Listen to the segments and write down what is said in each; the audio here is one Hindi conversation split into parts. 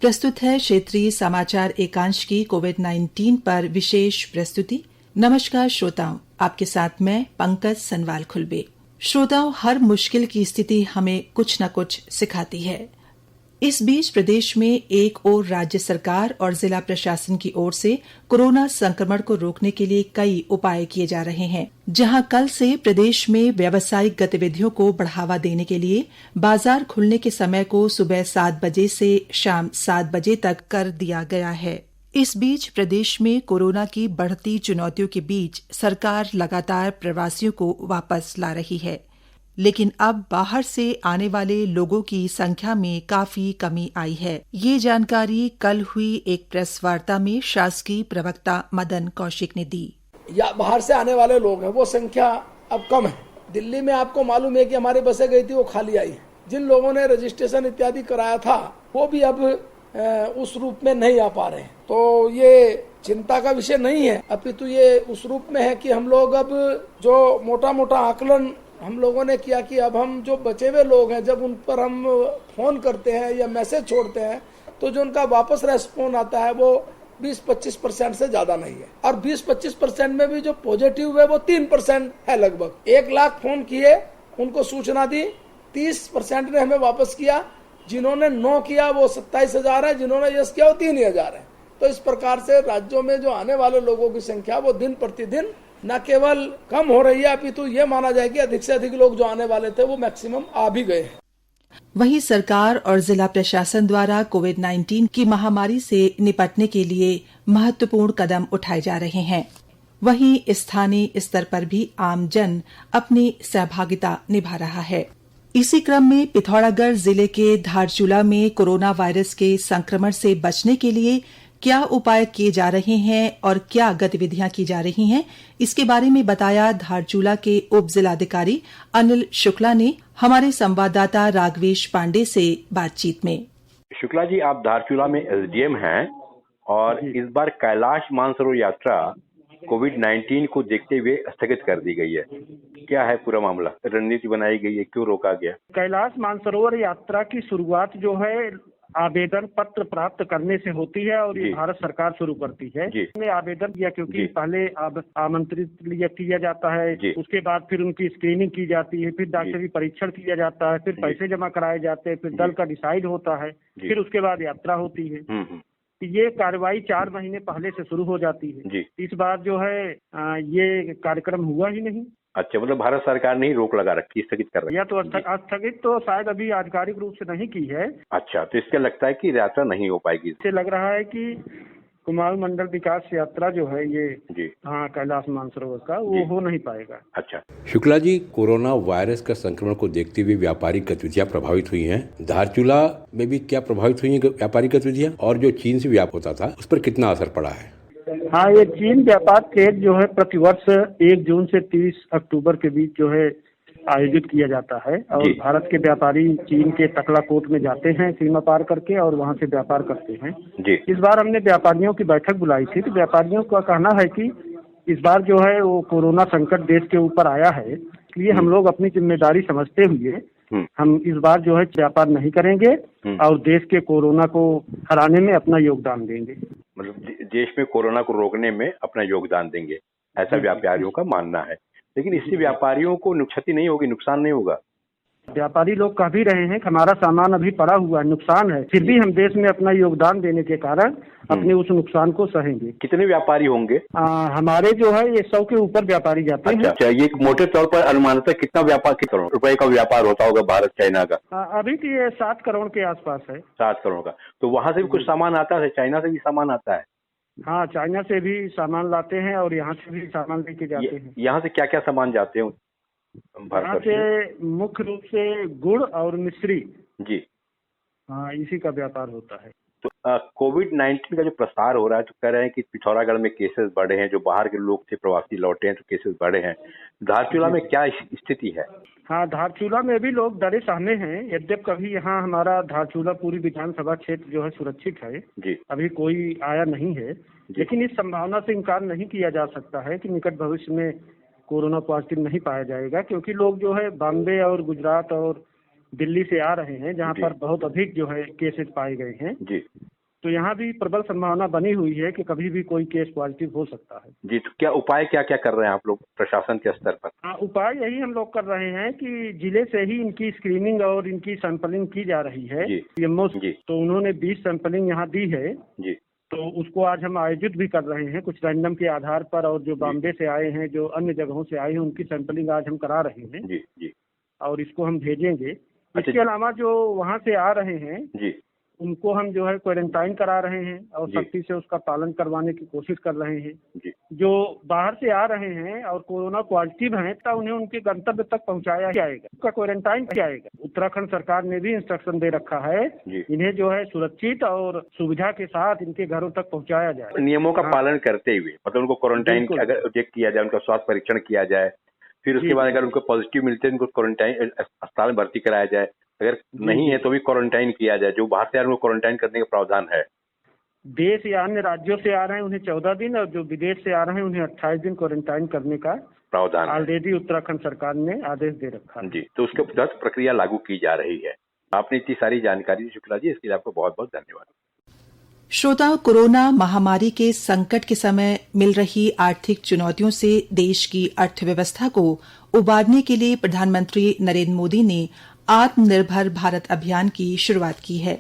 प्रस्तुत है क्षेत्रीय समाचार एकांश की कोविड-19 पर विशेष प्रस्तुति। नमस्कार श्रोताओं, आपके साथ मैं पंकज सनवाल खुलबे। श्रोताओं, हर मुश्किल की स्थिति हमें कुछ न कुछ सिखाती है। इस बीच प्रदेश में एक ओर राज्य सरकार और जिला प्रशासन की ओर से कोरोना संक्रमण को रोकने के लिए कई उपाय किए जा रहे हैं। जहां कल से प्रदेश में व्यावसायिक गतिविधियों को बढ़ावा देने के लिए बाजार खुलने के समय को सुबह 7 बजे से शाम 7 बजे तक कर दिया गया है। इस बीच प्रदेश में कोरोना की बढ़ती चुनौतियों के बीच सरकार लगातार प्रवासियों को वापस ला रही है, लेकिन अब बाहर से आने वाले लोगों की संख्या में काफी कमी आई है। ये जानकारी कल हुई एक प्रेस वार्ता में शासकीय प्रवक्ता मदन कौशिक ने दी। या बाहर से आने वाले लोग हैं, वो संख्या अब कम है। दिल्ली में आपको मालूम है कि हमारी बसें गई थी, वो खाली आई है। जिन लोगों ने रजिस्ट्रेशन इत्यादि कराया था वो भी अब उस रूप में नहीं आ पा रहे हैं। तो ये चिंता का विषय नहीं है, अपितु ये उस रूप में है कि हम लोग अब जो मोटा मोटा आकलन हम लोगों ने किया कि अब हम जो बचे हुए लोग हैं, जब उन पर हम फोन करते हैं या मैसेज छोड़ते हैं तो जो उनका वापस रेस्पॉन्स आता है वो 20-25% से ज्यादा नहीं है। और 20-25% में भी जो पॉजिटिव है वो 3% है लगभग। 1 लाख फोन किए, उनको सूचना दी, 30% ने हमें वापस किया। जिन्होंने नो किया वो 27,000 है, जिन्होंने यस किया वो 3,000 है। तो इस प्रकार से राज्यों में जो आने वाले लोगों की संख्या वो दिन प्रतिदिन न केवल कम हो रही है, अपितु ये माना जाए कि अधिक से अधिक लोग जो आने वाले थे वो मैक्सिमम आ भी गए हैं। वहीं सरकार और जिला प्रशासन द्वारा कोविड-19 की महामारी से निपटने के लिए महत्वपूर्ण कदम उठाए जा रहे हैं। वहीं स्थानीय स्तर पर भी आमजन अपनी सहभागिता निभा रहा है। इसी क्रम में पिथौरागढ़ जिले के धारचूला में कोरोना वायरस के संक्रमण से बचने के लिए क्या उपाय किए जा रहे हैं और क्या गतिविधियां की जा रही हैं, इसके बारे में बताया धारचूला के उप जिलाधिकारी अनिल शुक्ला ने हमारे संवाददाता राघवेश पांडे से बातचीत में। शुक्ला जी, आप धारचूला में एसडीएम हैं और इस बार कैलाश मानसरोवर यात्रा कोविड-19 को देखते हुए स्थगित कर दी गई है। क्या है पूरा मामला? रणनीति बनाई गई है, क्यों रोका गया? कैलाश मानसरोवर यात्रा की शुरुआत जो है आवेदन पत्र प्राप्त करने से होती है और ये भारत सरकार शुरू करती है। हमने आवेदन किया क्योंकि पहले आमंत्रित किया जाता है, उसके बाद फिर उनकी स्क्रीनिंग की जाती है, फिर डॉक्टरी परीक्षण किया जाता है, फिर पैसे जमा कराए जाते हैं, फिर दल का डिसाइड होता है, फिर उसके बाद यात्रा होती है। ये कार्रवाई 4 महीने पहले से शुरू हो जाती है। इस बार जो है ये कार्यक्रम हुआ ही नहीं। अच्छा, मतलब भारत सरकार ने ही रोक लगा रखी, स्थगित कर रखी। या तो स्थगित तो शायद अभी आधिकारिक रूप से नहीं की है। अच्छा, तो इसका लगता है कि यात्रा नहीं हो पाएगी। इससे लग रहा है कि कुमाऊं मंडल विकास यात्रा जो है ये कैलाश मानसरोवर का वो हो नहीं पाएगा। अच्छा शुक्ला जी, कोरोना वायरस का संक्रमण को देखते हुए व्यापारिक गतिविधियां प्रभावित हुई हैं। धारचूला में भी क्या प्रभावित हुई हैं व्यापारिक गतिविधियां, और जो चीन से व्यापार होता था उस पर कितना असर पड़ा है? हाँ, ये चीन व्यापार ट्रेड जो है प्रतिवर्ष 1 जून से 30 अक्टूबर के बीच जो है आयोजित किया जाता है और भारत के व्यापारी चीन के तकलाकोट में जाते हैं सीमा पार करके और वहाँ से व्यापार करते हैं। इस बार हमने व्यापारियों की बैठक बुलाई थी, तो व्यापारियों का कहना है कि इस बार जो है वो कोरोना संकट देश के ऊपर आया है, इसलिए हम लोग अपनी जिम्मेदारी समझते हुए हम इस बार जो है व्यापार नहीं करेंगे और देश के कोरोना को हराने में अपना योगदान देंगे। मतलब देश में कोरोना को रोकने में अपना योगदान देंगे, ऐसा व्यापारियों का मानना है। लेकिन इससे व्यापारियों को क्षति नहीं होगी, नुकसान नहीं होगा? व्यापारी लोग कह भी रहे हैं कि हमारा सामान अभी पड़ा हुआ है, नुकसान है, फिर भी हम देश में अपना योगदान देने के कारण अपने उस नुकसान को सहेंगे। कितने व्यापारी होंगे? हमारे जो है ये 100 के ऊपर व्यापारी जाते हैं। अच्छा, ये मोटे तौर पर अनुमानतः कितना व्यापार, कितने करोड़ रुपए का व्यापार होता होगा भारत चाइना का? अभी तो ये 7 करोड़ के आसपास है। 7 करोड़ का। तो वहाँ से भी कुछ सामान आता है, चाइना से भी सामान आता है? हाँ, चाइना से भी सामान लाते हैं और यहाँ से भी सामान लेके जाते हैं। यहाँ से क्या क्या सामान जाते हैं? यहाँ से मुख्य रूप से गुड़ और मिश्री जी, हाँ, इसी का व्यापार होता है। तो कोविड-19 का जो प्रसार हो रहा है, तो कह रहे हैं कि पिथौरागढ़ में केसेस बढ़े हैं, जो बाहर के लोग थे प्रवासी लौटे हैं तो केसेस बढ़े हैं। धारचूला में क्या स्थिति है? हाँ, धारचूला में भी लोग डरे सहमे हैं। यद्यप कभी यहाँ हमारा धारचूला पूरी विधानसभा क्षेत्र जो है सुरक्षित है जी, अभी कोई आया नहीं है, लेकिन इस संभावना से इनकार नहीं किया जा सकता है कि निकट भविष्य में कोरोना पॉजिटिव नहीं पाया जाएगा, क्योंकि लोग जो है बॉम्बे और गुजरात और दिल्ली से आ रहे हैं, जहाँ पर बहुत अधिक जो है केसेस पाए गए हैं जी। तो यहाँ भी प्रबल संभावना बनी हुई है कि कभी भी कोई केस पॉजिटिव हो सकता है। जी, तो क्या उपाय क्या क्या कर रहे हैं आप लोग प्रशासन के स्तर पर? हाँ, उपाय यही हम लोग कर रहे हैं कि जिले से ही इनकी स्क्रीनिंग और इनकी सैंपलिंग की जा रही है। पीएमओ तो उन्होंने 20 सैंपलिंग यहाँ दी है जी, तो उसको आज हम आयोजित भी कर रहे हैं कुछ रैंडम के आधार पर, और जो बॉम्बे से आए हैं, जो अन्य जगहों से आए हैं, उनकी सैंपलिंग आज हम करा रहे हैं जी जी, और इसको हम भेजेंगे। इसके अलावा जो वहाँ से आ रहे हैं जी, उनको हम जो है क्वारंटाइन करा रहे हैं और सख्ती से उसका पालन करवाने की कोशिश कर रहे हैं। जी, जो बाहर से आ रहे हैं और कोरोना पॉजिटिव हैं तो उन्हें उनके गंतव्य तक पहुंचाया जाएगा, उसका क्वारंटाइन किया जाएगा। उत्तराखंड सरकार ने भी इंस्ट्रक्शन दे रखा है, इन्हें जो है सुरक्षित और सुविधा के साथ इनके घरों तक पहुंचाया जाए, नियमों का पालन करते हुए। मतलब उनको क्वारंटाइन अगर चेक किया जाए, उनका स्वास्थ्य परीक्षण किया जाए, फिर उसके बाद अगर उनको पॉजिटिव मिलते हैं उनको क्वारंटाइन अस्पताल में भर्ती कराया जाए, अगर नहीं है तो भी क्वारंटाइन किया जाए। जो बाहर से आ रहे हैं उनको क्वारंटाइन करने का प्रावधान है। देश या अन्य राज्यों से आ रहे हैं उन्हें 14 दिन और जो विदेश से आ रहे हैं उन्हें 28 दिन क्वारंटाइन करने का प्रावधान ऑलरेडी उत्तराखंड सरकार ने आदेश दे रखा है। जी, तो उसके तहत प्रक्रिया लागू की जा रही है। आपने इतनी सारी जानकारी दी शुक्ला जी, इसके लिए आपको बहुत बहुत धन्यवाद। श्रोताओं, कोरोना महामारी के संकट के समय मिल रही आर्थिक चुनौतियों से देश की अर्थव्यवस्था को उबारने के लिए प्रधानमंत्री नरेंद्र मोदी ने आत्मनिर्भर भारत अभियान की शुरुआत की है।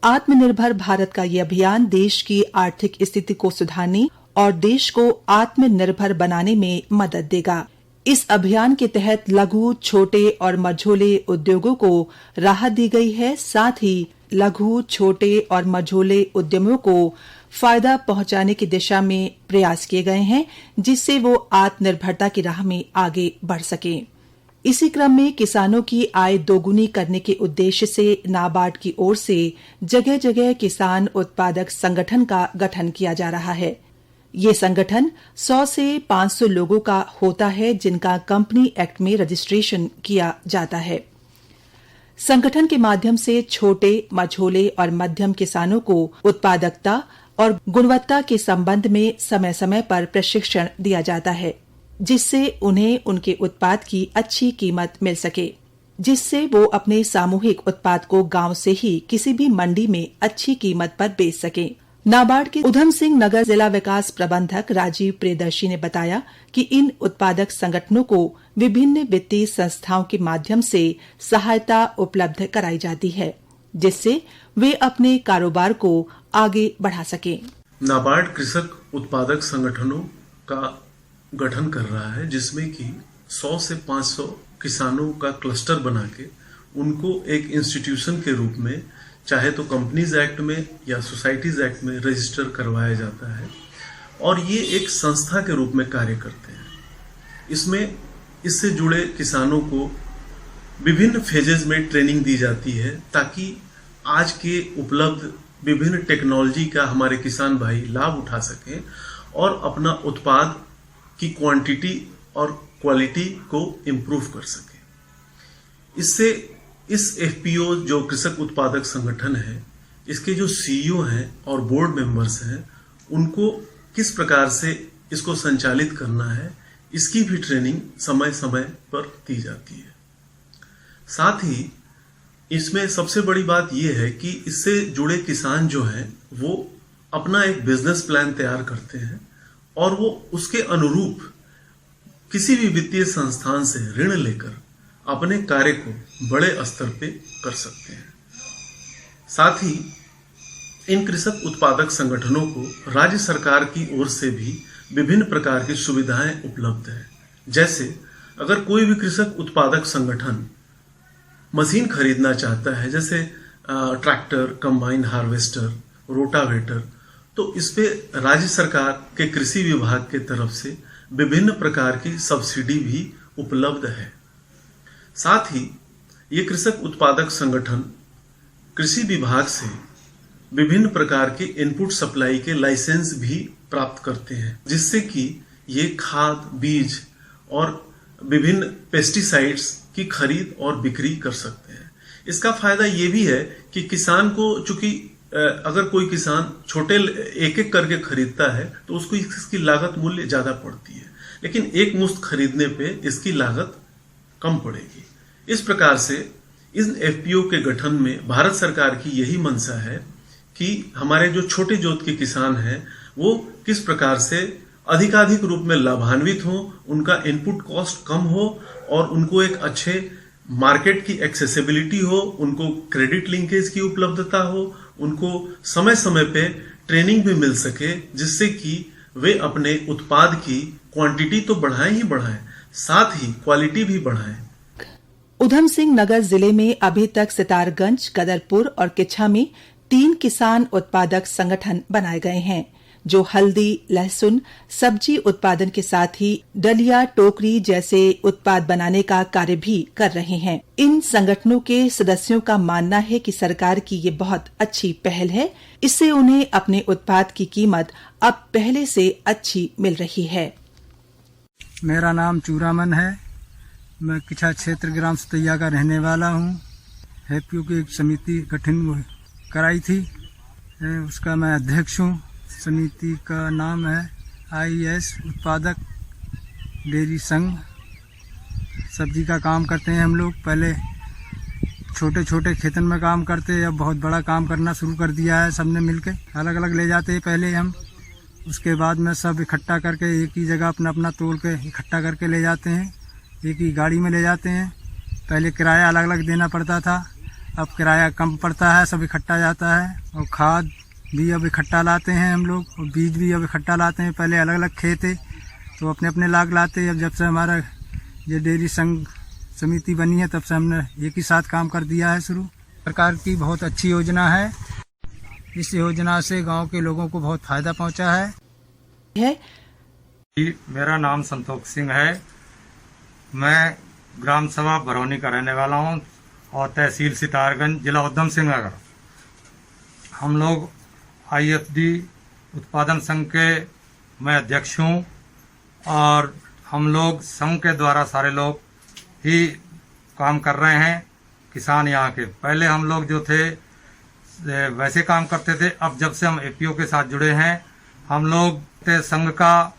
आत्मनिर्भर भारत का ये अभियान देश की आर्थिक स्थिति को सुधारने और देश को आत्मनिर्भर बनाने में मदद देगा। इस अभियान के तहत लघु, छोटे और मझोले उद्योगों को राहत दी गई है। साथ ही लघु, छोटे और मझोले उद्यमियों को फायदा पहुंचाने की दिशा में प्रयास किए गए हैं, जिससे वो आत्मनिर्भरता की राह में आगे बढ़ सकें। इसी क्रम में किसानों की आय दोगुनी करने के उद्देश्य से नाबार्ड की ओर से जगह जगह किसान उत्पादक संगठन का गठन किया जा रहा है। ये संगठन 100 से 500 लोगों का होता है, जिनका कंपनी एक्ट में रजिस्ट्रेशन किया जाता है। संगठन के माध्यम से छोटे, मझोले और मध्यम किसानों को उत्पादकता और गुणवत्ता के संबंध में समय समय पर प्रशिक्षण दिया जाता है, जिससे उन्हें उनके उत्पाद की अच्छी कीमत मिल सके, जिससे वो अपने सामूहिक उत्पाद को गांव से ही किसी भी मंडी में अच्छी कीमत पर बेच सकें। नाबार्ड के उधम सिंह नगर जिला विकास प्रबंधक राजीव प्रियदर्शी ने बताया कि इन उत्पादक संगठनों को विभिन्न वित्तीय संस्थाओं के माध्यम से सहायता उपलब्ध कराई जाती है, जिससे वे अपने कारोबार को आगे बढ़ा सकें। नाबार्ड कृषक उत्पादक संगठनों का गठन कर रहा है, जिसमें कि 100 से 500 किसानों का क्लस्टर बना के उनको एक इंस्टीट्यूशन के रूप में, चाहे तो कंपनीज एक्ट में या सोसाइटीज एक्ट में रजिस्टर करवाया जाता है और ये एक संस्था के रूप में कार्य करते हैं। इसमें इससे जुड़े किसानों को विभिन्न फेजेस में ट्रेनिंग दी जाती है ताकि आज के उपलब्ध विभिन्न टेक्नोलॉजी का हमारे किसान भाई लाभ उठा सकें और अपना उत्पाद की क्वांटिटी और क्वालिटी को इम्प्रूव कर सके। इससे इस एफपीओ जो कृषक उत्पादक संगठन है, इसके जो सीईओ हैं और बोर्ड मेंबर्स हैं, उनको किस प्रकार से इसको संचालित करना है, इसकी भी ट्रेनिंग समय समय पर दी जाती है। साथ ही इसमें सबसे बड़ी बात यह है कि इससे जुड़े किसान जो हैं वो अपना एक बिजनेस प्लान तैयार करते हैं और वो उसके अनुरूप किसी भी वित्तीय संस्थान से ऋण लेकर अपने कार्य को बड़े स्तर पे कर सकते हैं। साथ ही इन कृषक उत्पादक संगठनों को राज्य सरकार की ओर से भी विभिन्न प्रकार की सुविधाएं उपलब्ध है। जैसे अगर कोई भी कृषक उत्पादक संगठन मशीन खरीदना चाहता है, जैसे ट्रैक्टर, कंबाइन हार्वेस्टर, रोटावेटर, तो इस पे राज्य सरकार के कृषि विभाग के तरफ से विभिन्न प्रकार की सब्सिडी भी उपलब्ध है। साथ ही ये कृषक उत्पादक संगठन कृषि विभाग से विभिन्न प्रकार के इनपुट सप्लाई के लाइसेंस भी प्राप्त करते हैं, जिससे कि ये खाद, बीज और विभिन्न पेस्टिसाइड्स की खरीद और बिक्री कर सकते हैं। इसका फायदा ये भी है कि किसान को, चूंकि अगर कोई किसान छोटे एक एक करके खरीदता है तो उसको इसकी लागत मूल्य ज्यादा पड़ती है, लेकिन एक मुश्त खरीदने पे इसकी लागत कम पड़ेगी। इस प्रकार से इन एफपीओ के गठन में भारत सरकार की यही मंशा है कि हमारे जो छोटे जोत के किसान हैं वो किस प्रकार से अधिकाधिक रूप में लाभान्वित हो, उनका इनपुट कॉस्ट कम हो और उनको एक अच्छे मार्केट की एक्सेसिबिलिटी हो, उनको क्रेडिट लिंकेज की उपलब्धता हो, उनको समय समय पे ट्रेनिंग भी मिल सके, जिससे कि वे अपने उत्पाद की क्वांटिटी तो बढ़ाएं ही बढ़ाएं, साथ ही क्वालिटी भी बढ़ाएं। उधम सिंह नगर जिले में अभी तक सितारगंज, कदरपुर और किच्छा में 3 किसान उत्पादक संगठन बनाए गए हैं, जो हल्दी, लहसुन, सब्जी उत्पादन के साथ ही डलिया, टोकरी जैसे उत्पाद बनाने का कार्य भी कर रहे हैं। इन संगठनों के सदस्यों का मानना है कि सरकार की ये बहुत अच्छी पहल है, इससे उन्हें अपने उत्पाद की कीमत अब पहले से अच्छी मिल रही है। मेरा नाम चूरामन है। मैं किच्छा क्षेत्र ग्राम सतैया का रहने वाला हूँ। हैप्पी की एक समिति गठन कराई थी, उसका मैं अध्यक्ष हूँ। समिति का नाम है IES उत्पादक डेयरी संघ। सब्जी का काम करते हैं हम लोग। पहले छोटे छोटे खेतन में काम करते, अब बहुत बड़ा काम करना शुरू कर दिया है। सबने मिलके अलग अलग ले जाते हैं पहले हम, उसके बाद में सब इकट्ठा करके एक ही जगह अपना अपना तोल के इकट्ठा करके ले जाते हैं, एक ही गाड़ी में ले जाते हैं। पहले किराया अलग अलग देना पड़ता था, अब किराया कम पड़ता है, सब इकट्ठा जाता है। और खाद भी अब इकट्ठा लाते हैं हम लोग, और बीज भी अब इकट्ठा लाते हैं। पहले अलग अलग खेत है तो अपने अपने लाग लाते। अब जब से हमारा ये डेयरी संघ समिति बनी है तब से हमने एक ही साथ काम कर दिया है शुरू। सरकार की बहुत अच्छी योजना है, इस योजना से गांव के लोगों को बहुत फायदा पहुंचा है। मेरा नाम संतोष सिंह है। मैं ग्राम सभा बरौनी का रहने वाला हूं और तहसील सितारगंज, जिला उधम सिंह नगर। हम लोग IFD उत्पादन संघ के मैं अध्यक्ष हूं और हम लोग संघ के द्वारा सारे लोग ही काम कर रहे हैं। किसान यहाँ के पहले हम लोग जो थे वैसे काम करते थे, अब जब से हम APO के साथ जुड़े हैं हम लोग संघ का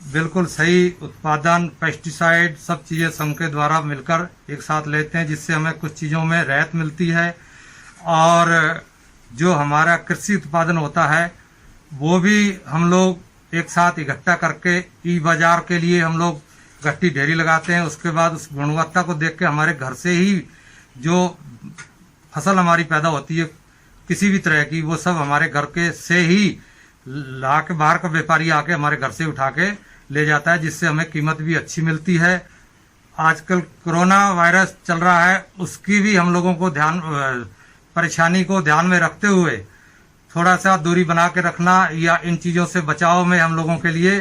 बिल्कुल सही उत्पादन, पेस्टिसाइड सब चीज़ें संघ के द्वारा मिलकर एक साथ लेते हैं, जिससे हमें कुछ चीज़ों में राहत मिलती है। और जो हमारा कृषि उत्पादन होता है वो भी हम लोग एक साथ इकट्ठा करके ई बाजार के लिए हम लोग गट्टी ढेरी लगाते हैं। उसके बाद उस गुणवत्ता को देख के हमारे घर से ही जो फसल हमारी पैदा होती है किसी भी तरह की, वो सब हमारे घर के से ही ला के बाहर का व्यापारी आके हमारे घर से उठा के ले जाता है, जिससे हमें कीमत भी अच्छी मिलती है। आजकल कोरोना वायरस चल रहा है, उसकी भी हम लोगों को परेशानी को ध्यान में रखते हुए थोड़ा सा दूरी बना के रखना या इन चीजों से बचाव में हम लोगों के लिए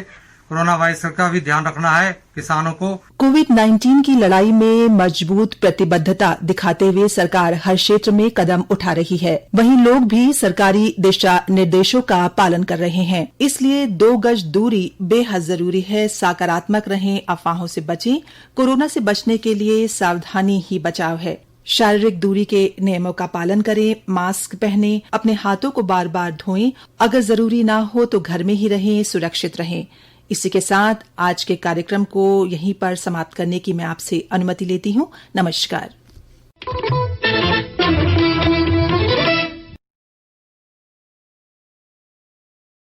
कोरोना वायरस का भी ध्यान रखना है किसानों को। कोविड-19 की लड़ाई में मजबूत प्रतिबद्धता दिखाते हुए सरकार हर क्षेत्र में कदम उठा रही है, वहीं लोग भी सरकारी दिशा निर्देशों का पालन कर रहे हैं। इसलिए 2 गज दूरी बेहद जरूरी है। सकारात्मक रहें, अफवाहों से बचें। कोरोना से बचने के लिए सावधानी ही बचाव है। शारीरिक दूरी के नियमों का पालन करें, मास्क पहनें, अपने हाथों को बार बार धोएं। अगर जरूरी ना हो तो घर में ही रहें, सुरक्षित रहें। इसी के साथ आज के कार्यक्रम को यहीं पर समाप्त करने की मैं आपसे अनुमति लेती हूँ। नमस्कार।